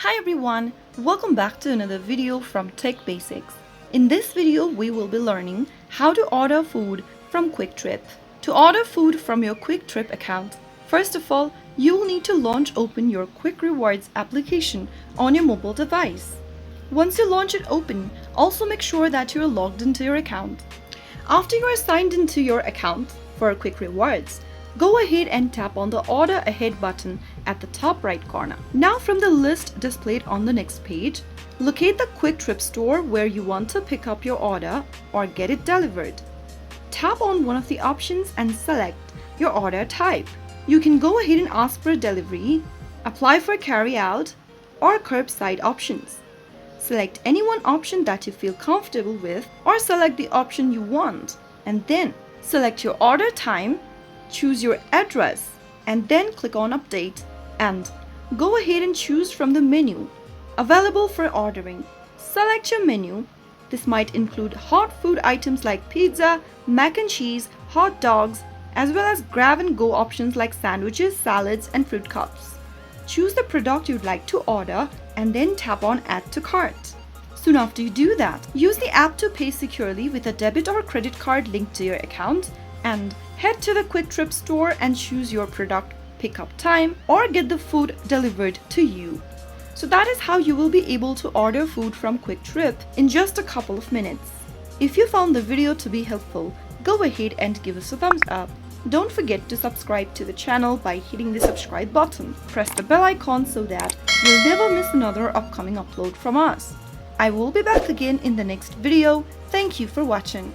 Hi everyone, welcome back to another video from Tech Basics. In this video, we will be learning how to order food from Kwik Trip. To order food from your Kwik Trip account, first of all, you will need to launch open your Kwik Rewards application on your mobile device. Once you launch it open, also make sure that you are logged into your account. After you are signed into your account for Kwik Rewards, go ahead and tap on the Order Ahead button at the top right corner. Now from the list displayed on the next page, locate the Kwik Trip store where you want to pick up your order or get it delivered. Tap on one of the options and select your order type. You can go ahead and ask for delivery, apply for carry out, or curbside options. Select any one option that you feel comfortable with or select the option you want and then select your order time, choose your address and then click on update and go ahead and choose from the menu available for ordering. Select your menu. This might include hot food items like pizza, mac and cheese, hot dogs, as well as grab and go options like sandwiches, salads and fruit cups. Choose the product you'd like to order and then tap on add to cart. Soon after you do that, use the app to pay securely with a debit or credit card linked to your account and head to the Kwik Trip store and choose your product pickup time or get the food delivered to you. So that is how you will be able to order food from Kwik Trip in just a couple of minutes. If you found the video to be helpful, go ahead and give us a thumbs up. Don't forget to subscribe to the channel by hitting the subscribe button. Press the bell icon so that you'll never miss another upcoming upload from us. I will be back again in the next video. Thank you for watching.